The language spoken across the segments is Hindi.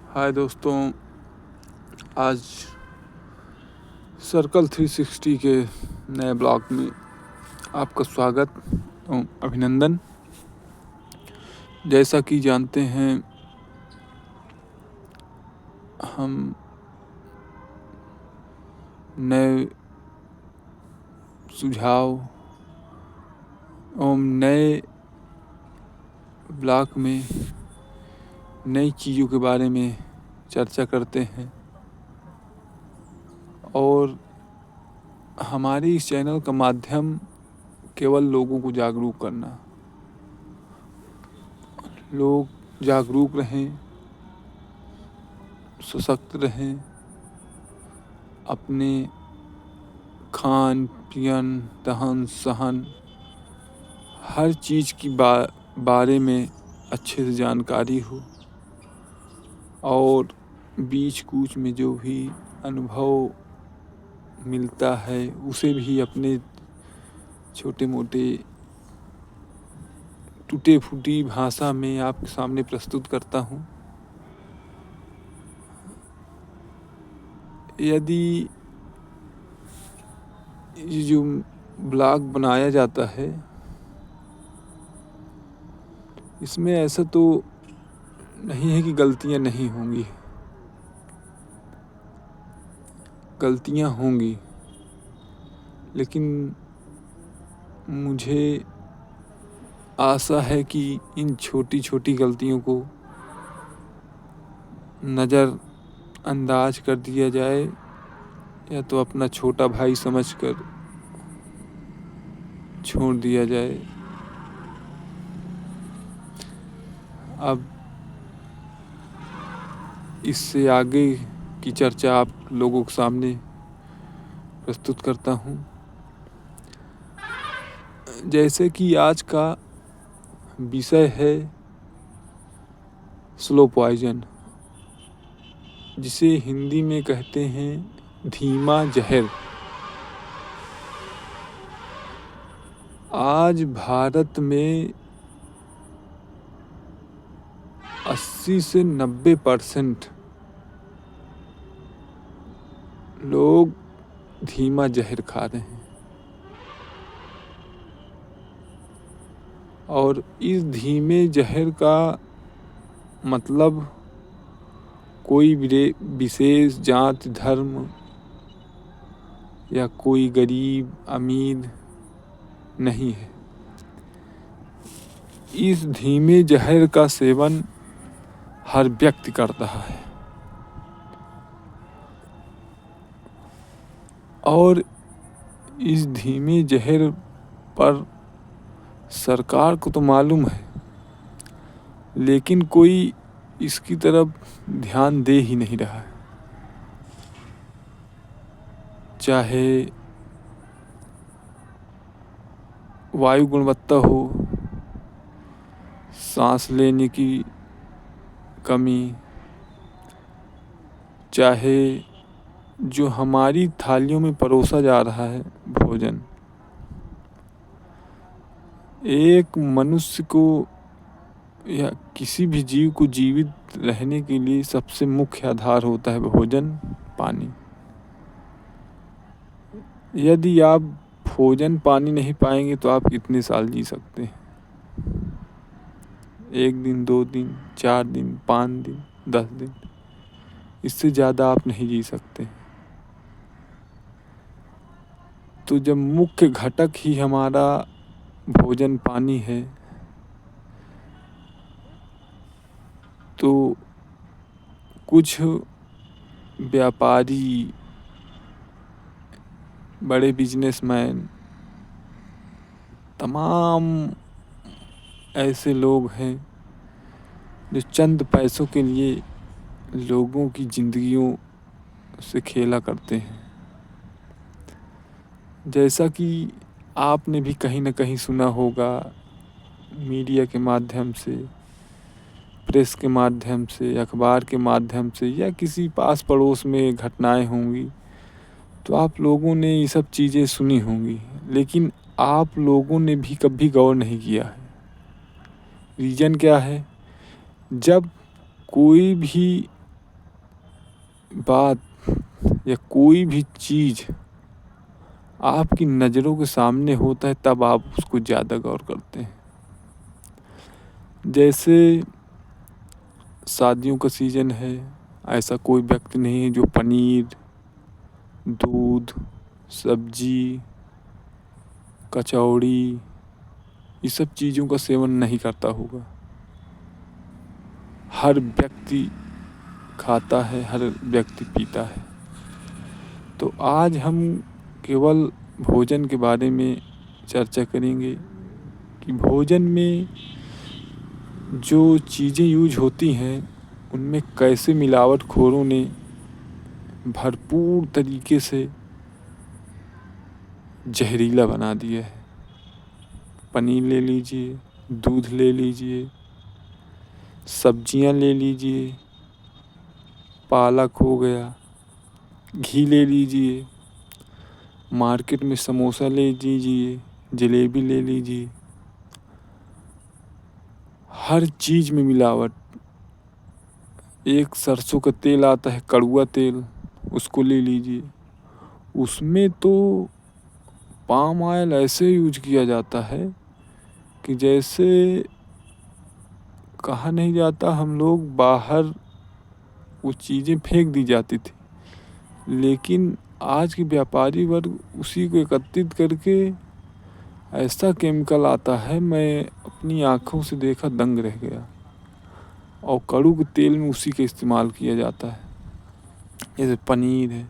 हाय दोस्तों, आज सर्कल 360 के नए ब्लॉग में आपका स्वागत एवं अभिनंदन। जैसा कि जानते हैं, हम नए सुझाव एवं नए ब्लॉग में नई चीज़ों के बारे में चर्चा करते हैं और हमारे इस चैनल का माध्यम केवल लोगों को जागरूक करना। लोग जागरूक रहें, सशक्त रहें, अपने खान पीन रहन सहन हर चीज़ की बारे में अच्छे से जानकारी हो और बीच कूच में जो भी अनुभव मिलता है उसे भी अपने छोटे मोटे टूटी फूटी भाषा में आपके सामने प्रस्तुत करता हूँ। यदि ये जो ब्लॉग बनाया जाता है, इसमें ऐसा तो नहीं है कि गलतियाँ नहीं होंगी, गलतियाँ होंगी, लेकिन मुझे आशा है कि इन छोटी छोटी गलतियों को नज़र अंदाज कर दिया जाए या तो अपना छोटा भाई समझकर छोड़ दिया जाए। अब इससे आगे की चर्चा आप लोगों के सामने प्रस्तुत करता हूँ। जैसे कि आज का विषय है स्लो पॉइजन, जिसे हिंदी में कहते हैं धीमा जहर। आज भारत में 80 से 90% लोग धीमा जहर खा रहे हैं और इस धीमे जहर का मतलब कोई विशेष जात धर्म या कोई गरीब अमीर नहीं है। इस धीमे जहर का सेवन हर व्यक्ति कर रहा है और इस धीमे जहर पर सरकार को तो मालूम है, लेकिन कोई इसकी तरफ ध्यान दे ही नहीं रहा है। चाहे वायु गुणवत्ता हो, सांस लेने की कमी, चाहे जो हमारी थालियों में परोसा जा रहा है भोजन, एक मनुष्य को या किसी भी जीव को जीवित रहने के लिए सबसे मुख्य आधार होता है भोजन, पानी। यदि आप भोजन पानी नहीं पाएंगे तो आप कितने साल जी सकते हैं? 1 दिन, 2 दिन, 4 दिन, 5 दिन, 10 दिन, इससे ज़्यादा आप नहीं जी सकते। तो जब मुख्य घटक ही हमारा भोजन पानी है, तो कुछ व्यापारी, बड़े बिजनेसमैन, तमाम ऐसे लोग हैं जो चंद पैसों के लिए लोगों की जिंदगियों से खेला करते हैं। जैसा कि आपने भी कहीं ना कहीं सुना होगा, मीडिया के माध्यम से, प्रेस के माध्यम से, अखबार के माध्यम से, या किसी पास पड़ोस में घटनाएं होंगी तो आप लोगों ने ये सब चीज़ें सुनी होंगी, लेकिन आप लोगों ने भी कभी गौर नहीं किया है। रीज़न क्या है? जब कोई भी बात या कोई भी चीज़ आपकी नज़रों के सामने होता है तब आप उसको ज़्यादा गौर करते हैं। जैसे शादियों का सीज़न है, ऐसा कोई व्यक्ति नहीं है जो पनीर, दूध, सब्जी, कचौड़ी ये सब चीज़ों का सेवन नहीं करता होगा। हर व्यक्ति खाता है, हर व्यक्ति पीता है। तो आज हम केवल भोजन के बारे में चर्चा करेंगे कि भोजन में जो चीज़ें यूज होती हैं उनमें कैसे मिलावटखोरों ने भरपूर तरीके से जहरीला बना दिया है। पनीर ले लीजिए, दूध ले लीजिए, सब्जियां ले लीजिए, पालक हो गया, घी ले लीजिए, मार्केट में समोसा ले लीजिए, जलेबी ले लीजिए, हर चीज़ में मिलावट। एक सरसों का तेल आता है, कड़वा तेल, उसको ले लीजिए, उसमें तो पाम ऑयल ऐसे यूज किया जाता है कि जैसे कहा नहीं जाता, हम लोग बाहर वो चीज़ें फेंक दी जाती थी, लेकिन आज के व्यापारी वर्ग उसी को एकत्रित करके ऐसा केमिकल आता है, मैं अपनी आँखों से देखा दंग रह गया। और कड़ू के तेल में उसी का इस्तेमाल किया जाता है। जैसे पनीर है,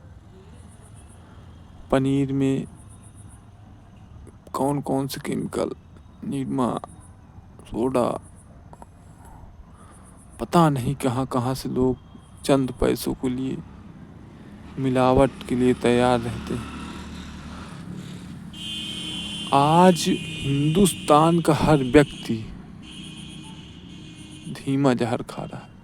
पनीर में कौन कौन से केमिकल, निरमा, सोडा, पता नहीं कहाँ कहाँ से लोग चंद पैसों के लिए मिलावट के लिए तैयार रहते हैं। आज हिंदुस्तान का हर व्यक्ति धीमा जहर खा रहा है।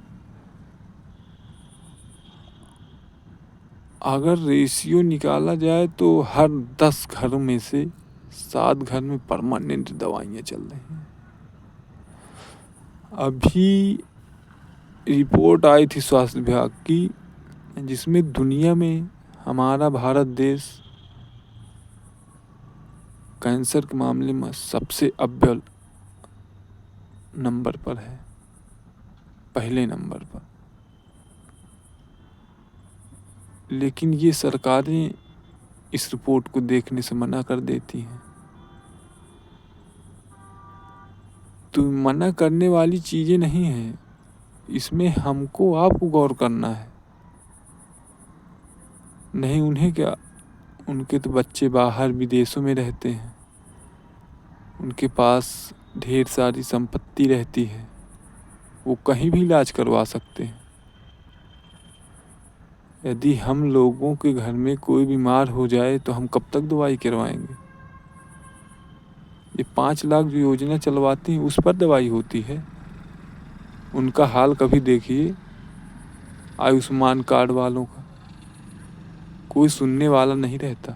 अगर रेशियो निकाला जाए तो हर 10 घरों में से 7 घर में परमानेंट दवाइयाँ चल रही हैं। अभी रिपोर्ट आई थी स्वास्थ्य विभाग की, जिसमें दुनिया में हमारा भारत देश कैंसर के मामले में सबसे अव्वल नंबर पर है, पहले नंबर पर। लेकिन ये सरकारें इस रिपोर्ट को देखने से मना कर देती हैं। तो मना करने वाली चीज़ें नहीं हैं, इसमें हमको आपको गौर करना है। नहीं उन्हें क्या, उनके तो बच्चे बाहर विदेशों में रहते हैं, उनके पास ढेर सारी संपत्ति रहती है, वो कहीं भी इलाज करवा सकते हैं। यदि हम लोगों के घर में कोई बीमार हो जाए तो हम कब तक दवाई करवाएंगे? ये 5 लाख जो योजना चलवाती हैं उस पर दवाई होती है। उनका हाल कभी देखिए आयुष्मान कार्ड वालों का, कोई सुनने वाला नहीं रहता।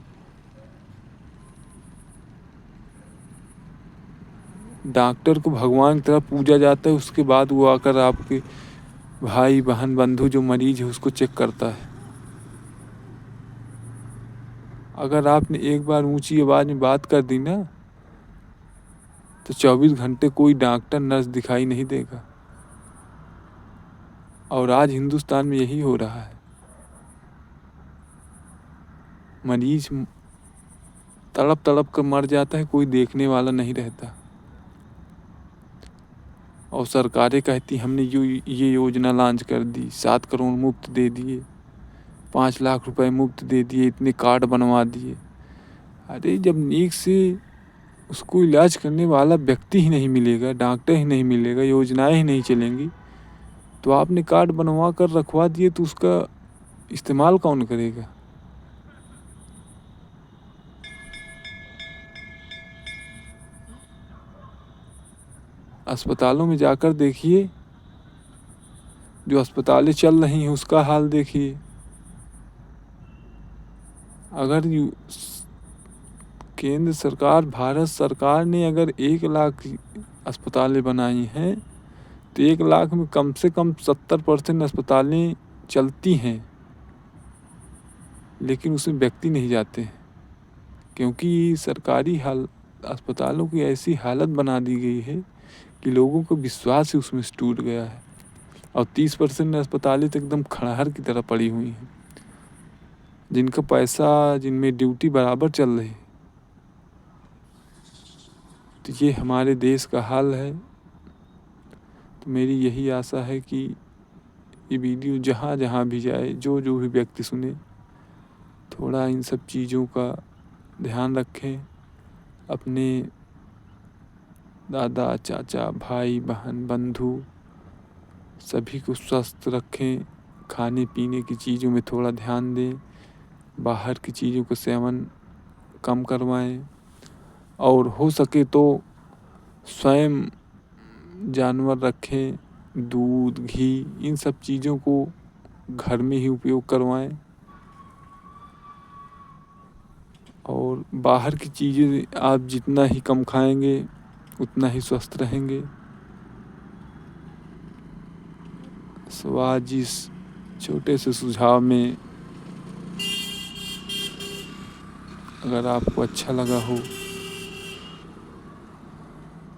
डॉक्टर को भगवान की तरह पूजा जाता है, उसके बाद वो आकर आपके भाई बहन बंधु जो मरीज है उसको चेक करता है। अगर आपने एक बार ऊंची आवाज़ में बात कर दी ना, तो 24 घंटे कोई डॉक्टर नर्स दिखाई नहीं देगा। और आज हिंदुस्तान में यही हो रहा है। मरीज तड़प तड़प कर मर जाता है, कोई देखने वाला नहीं रहता। और सरकारें कहती हमने ये योजना लॉन्च कर दी, 7 करोड़ मुफ्त दे दिए, 5 लाख रुपए मुफ्त दे दिए, इतने कार्ड बनवा दिए। अरे जब नीक से उसको इलाज करने वाला व्यक्ति ही नहीं मिलेगा, डॉक्टर ही नहीं मिलेगा, योजनाएं ही नहीं चलेंगी, तो आपने कार्ड बनवा कर रखवा दिए तो उसका इस्तेमाल कौन करेगा? अस्पतालों में जाकर देखिए, जो अस्पतालें चल रही हैं उसका हाल देखिए। अगर केंद्र सरकार, भारत सरकार ने अगर 1 लाख अस्पतालें बनाई हैं तो 1 लाख में कम से कम 70% अस्पतालें चलती हैं। लेकिन उसमें व्यक्ति नहीं जाते हैं, क्योंकि सरकारी अस्पतालों की ऐसी हालत बना दी गई है कि लोगों को विश्वास ही उसमें से टूट गया है। और 30% अस्पतालें तो एकदम खंडहर की तरह पड़ी हुई हैं, जिनका पैसा, जिनमें ड्यूटी बराबर चल रही है। तो ये हमारे देश का हाल है। तो मेरी यही आशा है कि ये वीडियो जहाँ जहाँ भी जाए, जो जो भी व्यक्ति सुने, थोड़ा इन सब चीज़ों का ध्यान रखें। अपने दादा, चाचा, भाई, बहन, बंधु सभी को स्वस्थ रखें। खाने पीने की चीज़ों में थोड़ा ध्यान दें। बाहर की चीज़ों का सेवन कम करवाएं। और हो सके तो स्वयं जानवर रखें। दूध, घी, इन सब चीज़ों को घर में ही उपयोग करवाएं। और बाहर की चीज़ें आप जितना ही कम खाएंगे उतना ही स्वस्थ रहेंगे। सो आज इस छोटे से सुझाव में अगर आपको अच्छा लगा हो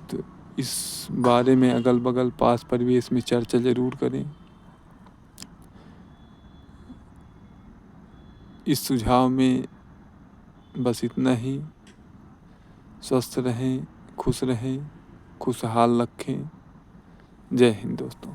तो इस बारे में अगल बगल पास परिवेश में चर्चा ज़रूर करें। इस सुझाव में बस इतना ही। स्वस्थ रहें, खुश रहें, खुशहाल रखें। जय हिंद दोस्तों।